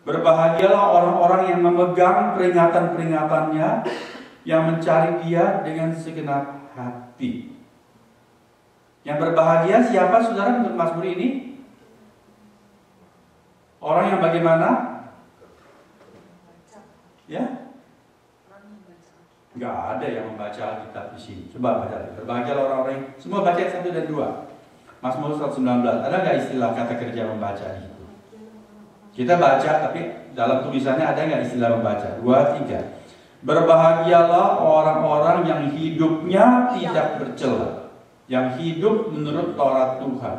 Berbahagialah orang-orang yang memegang peringatan-peringatannya, yang mencari Dia dengan segenap hati. Yang berbahagia siapa, saudara, menurut Mazmur ini? Orang yang bagaimana? Ya? Nggak ada yang membaca Alkitab di sini. Coba baca. Berbahagialah orang-orang yang semua baca 1 dan 2. Mazmur 119. Ada nggak istilah kata kerja membaca di situ? Kita baca, tapi dalam tulisannya ada nggak istilah membaca? 2, 3. Berbahagialah orang-orang yang hidupnya tidak bercela, yang hidup menurut Taurat Tuhan.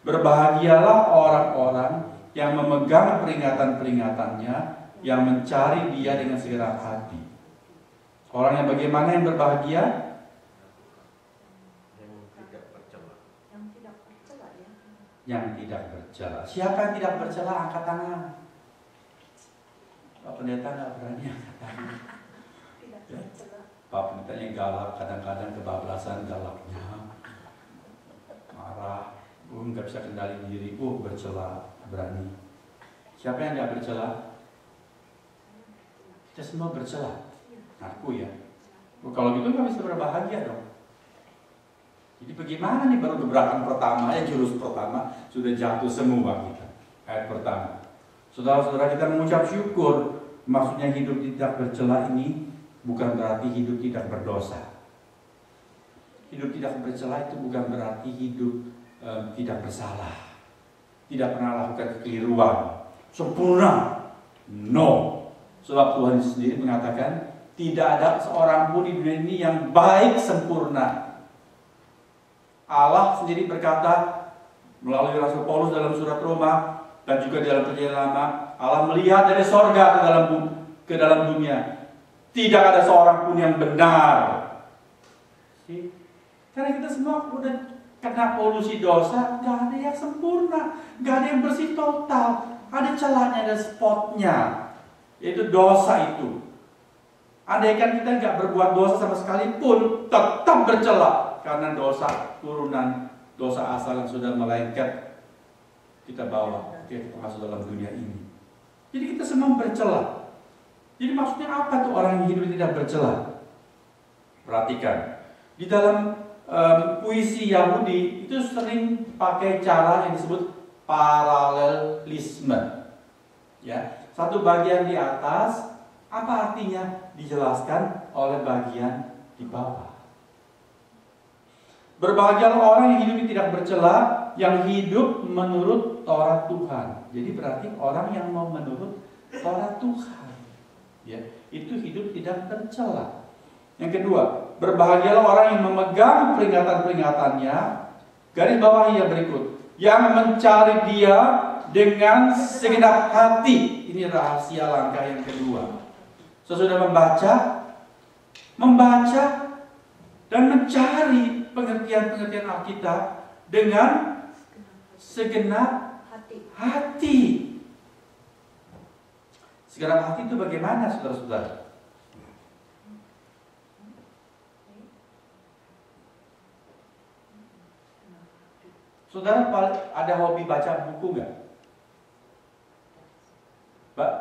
Berbahagialah orang-orang yang memegang peringatan-peringatannya, yang mencari Dia dengan segenap hati. Orang yang bagaimana yang berbahagia? Yang tidak bercela. Yang tidak bercela, ya. Yang tidak bercela. Siapa yang tidak bercela? Angkat tangan. Pak Pendeta nggak berani angkat tangan. Tidak Ya. bercela. Pak Pendetanya galak, kadang-kadang kebablasan galaknya, marah, nggak bisa kendali diri, bercela, berani. Siapa yang nggak bercela? Kita semua bercela. Aku ya. Kalau gitu nggak bisa berbahagia dong. Jadi bagaimana nih, baru gebrakan pertama, jurus pertama sudah jatuh semua kita. Ayat pertama. Saudara-saudara, kita mengucap syukur. Maksudnya hidup tidak bercela ini bukan berarti hidup tidak berdosa. Hidup tidak bercela itu bukan berarti hidup tidak bersalah, tidak pernah lakukan kekeliruan, sempurna. No. Sebab Tuhan sendiri mengatakan tidak ada seorang pun di dunia ini yang baik sempurna. Allah sendiri berkata melalui Rasul Paulus dalam surat Roma dan juga dalam Perjanjian Lama, Allah melihat dari sorga ke dalam dunia, tidak ada seorang pun yang benar. Karena kita semua udah kena polusi dosa, gak ada yang sempurna, gak ada yang bersih total, ada celahnya, ada spotnya, yaitu dosa itu. Andaikan kita nggak berbuat dosa sama sekali pun tetap bercela, karena dosa turunan, dosa asal yang sudah melengket kita bawa, kita masuk dalam dunia ini. Jadi kita semua bercela. Jadi maksudnya apa tuh orang yang hidup tidak bercela? Perhatikan, di dalam puisi Yahudi itu sering pakai cara yang disebut paralelisme. Ya, satu bagian di atas, apa artinya? Dijelaskan oleh bagian di bawah. Berbahagialah orang yang hidupnya tidak bercela, yang hidup menurut Taurat Tuhan. Jadi berarti orang yang mau menurut Taurat Tuhan, ya, itu hidup tidak bercela. Yang kedua, berbahagialah orang yang memegang peringatan-peringatannya. Garis bawah yang berikut, yang mencari Dia dengan segenap hati. Ini rahasia langkah yang kedua. Sesudah membaca dan mencari pengertian-pengertian Alkitab dengan segenap hati. Segenap hati itu bagaimana, saudara-saudara? Saudara ada hobi baca buku nggak?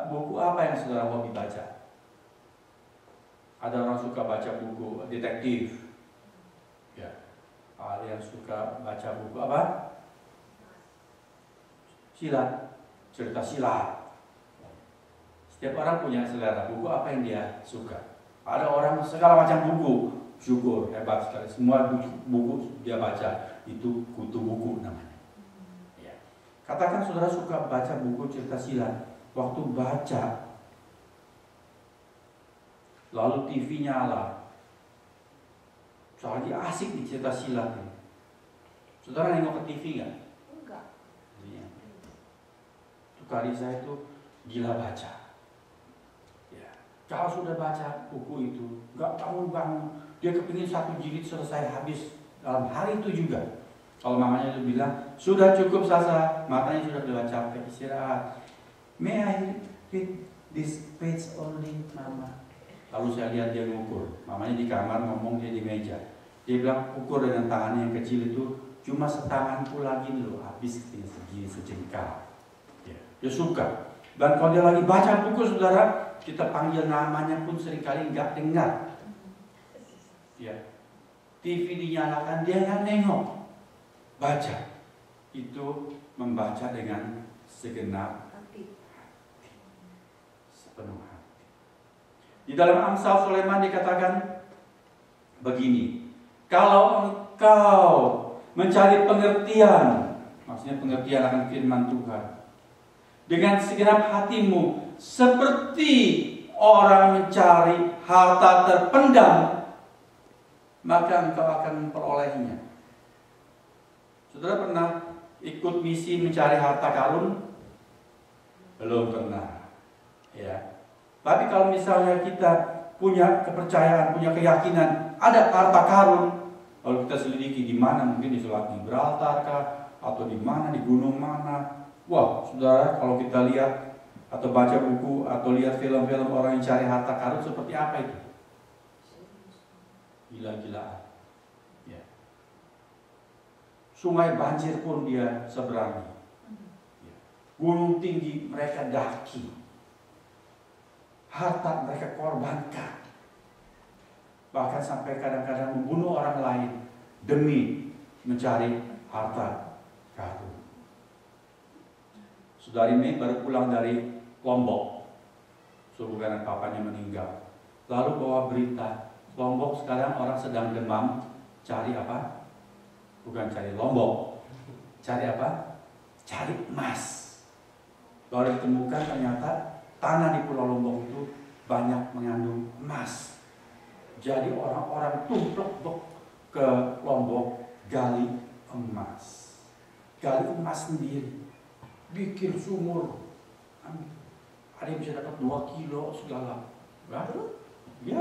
Buku apa yang saudara hobi baca? Ada orang suka baca buku detektif, ya. Ada yang suka baca buku apa? Silat, cerita silat. Setiap orang punya selera buku apa yang dia suka. Ada orang segala macam buku, syukur, hebat sekali. Semua buku dia baca, itu kutu buku namanya. Ya. Katakan saudara suka baca buku cerita silat, waktu baca, lalu TV nyala, soalnya asik di cerita silat ini. Saudara nengok ke TV nggak? Enggak. Iya. Itu Karisa itu gila baca. Ya. Kalau sudah baca buku itu, nggak bangun-bangun, dia kepingin satu jilid selesai habis dalam hari itu juga. Kalau mamanya itu bilang, sudah cukup Sasa, matanya sudah udah capek, istirahat. May I read this page only, Mama? Lalu saya lihat dia mengukur. Mamanya di kamar ngomong, dia di meja. Dia bilang, ukur dengan tangannya yang kecil itu cuma setanganku lagi loh, habis segini sejengkal. Ya. Dia suka. Dan kalau dia lagi baca buku, saudara, kita panggil namanya pun seringkali nggak dengar. Ya. TV dinyalakan, dia nggak nengok. Baca. Itu membaca dengan segenap hati. Sepenuh hati. Di dalam Amsal Sulaiman dikatakan begini, kalau engkau mencari pengertian, maksudnya pengertian akan firman Tuhan, dengan segenap hatimu, seperti orang mencari harta terpendam, maka engkau akan memperolehnya. Saudara pernah ikut misi mencari harta karun? Belum pernah. Ya. Tapi kalau misalnya kita punya kepercayaan, punya keyakinan, ada harta karun, lalu kita selidiki di mana, mungkin di Selat Gibraltar kah, atau di mana, di gunung mana. Wah, saudara, kalau kita lihat atau baca buku atau lihat film-film orang yang cari harta karun, seperti apa itu? Gila-gilaan. Ya. Sungai banjir pun dia seberangi. Ya. Gunung tinggi mereka daki. Harta mereka korbankan. Bahkan sampai kadang-kadang membunuh orang lain demi mencari harta karun. Saudari Mei baru pulang dari Lombok, sebulan papanya meninggal. Lalu bawa berita, Lombok sekarang orang sedang demam, cari apa? Bukan cari Lombok, cari apa? Cari emas. Baru ditemukan ternyata tanah di Pulau Lombok itu banyak mengandung emas. Jadi orang-orang tumplek ke Lombok gali emas. Gali emas sendiri. Bikin sumur. Ada yang bisa dapat 2 kilo segala. Ya,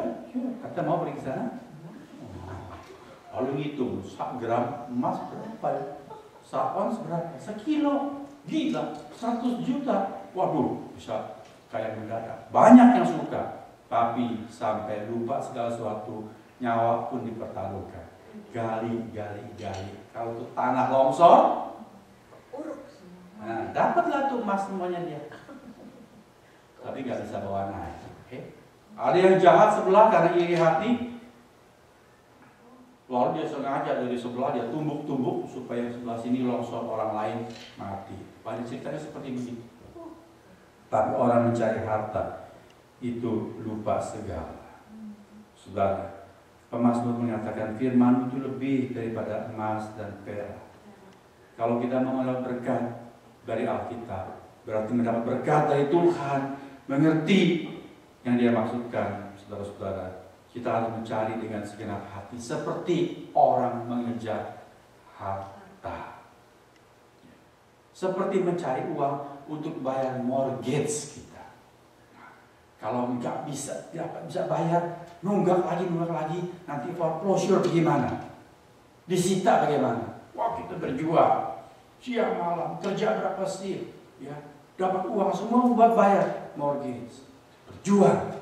kata mau pergi ke sana. Lalu ngitung, 1 gram emas berapa ya? 1 ons berapa? 1 kilo. Gila, 100 juta. Waduh, bisa kayak mendadak. Banyak yang suka, tapi sampai lupa segala sesuatu, nyawa pun dipertaruhkan. Gali. Kalau itu tanah longsor, nah, dapatlah tuh emas semuanya dia. Tapi nggak bisa bawa naik. Okay? Ada yang jahat sebelah karena iri hati, lalu dia sengaja dari sebelah dia tumbuk-tumbuk supaya sebelah sini longsor, orang lain mati. Banyak ceritanya seperti begitu. Tapi orang mencari harta itu lupa segala. Saudara, pemazmur mengatakan firman itu lebih daripada emas dan perak. Kalau kita mengenal berkat dari Alkitab, berarti mendapat berkat dari Tuhan, mengerti yang dia maksudkan. Saudara-saudara, kita harus mencari dengan segenap hati seperti orang mengejar harta, seperti mencari uang untuk bayar mortgage kita. Nah, kalau nggak bisa bayar, nunggak lagi, nanti foreclosure bagaimana? Disita bagaimana? Wah, kita berjuang siang malam, kerja berapa sih? Ya, dapat uang semua buat bayar mortgage. Berjuang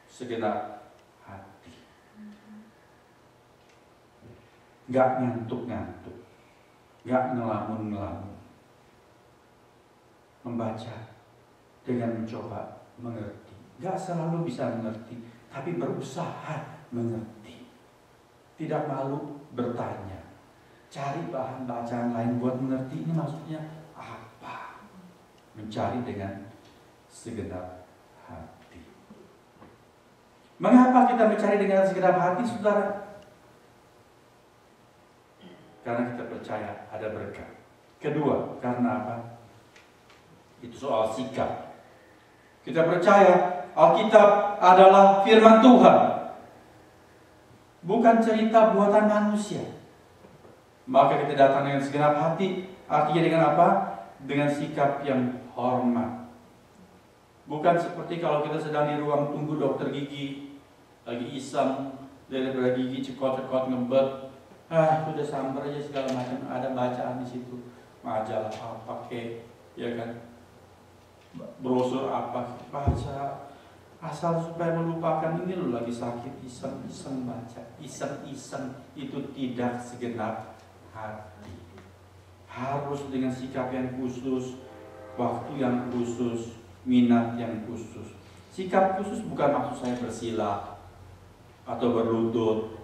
segenap hati, nggak ngantuk-ngantuk, nggak ngelamun-ngelamun, membaca dengan mencoba mengerti. Nggak selalu bisa mengerti, tapi berusaha mengerti. Tidak malu bertanya, cari bahan bacaan lain buat mengerti ini maksudnya apa. Mencari dengan segenap hati. Mengapa kita mencari dengan segenap hati, saudara? Karena kita percaya ada berkat. Kedua, karena apa? Itu soal sikap. Kita percaya Alkitab adalah firman Tuhan, bukan cerita buatan manusia. Maka kita datang dengan segenap hati. Artinya dengan apa? Dengan sikap yang hormat. Bukan seperti kalau kita sedang di ruang tunggu dokter gigi, lagi iseng, daripada gigi cekot-cekot ngebet, sudah sambar aja segala macam. Ada bacaan di situ, majalah apa kek, ya kan, brosur apa, baca, asal supaya melupakan ini loh lagi sakit, iseng-iseng baca, iseng-iseng. Itu tidak segenap hati. Harus dengan sikap yang khusus, waktu yang khusus, minat yang khusus. Sikap khusus bukan maksud saya bersila atau berlutut,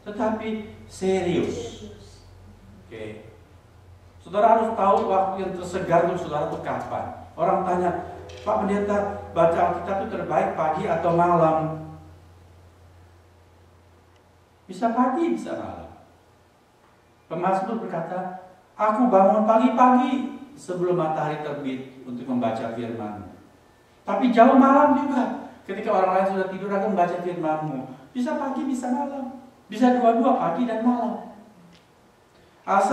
tetapi serius. Oke. Saudara harus tahu waktu yang tersegar untuk saudara itu kapan. Orang tanya, Pak Pendeta, baca Alkitab itu terbaik pagi atau malam? Bisa pagi, bisa malam. Pemazmur berkata, aku bangun pagi-pagi sebelum matahari terbit untuk membaca firman-Mu. Tapi jauh malam juga, ketika orang lain sudah tidur aku membaca firman-Mu. Bisa pagi, bisa malam. Bisa dua-dua, pagi dan malam. Asal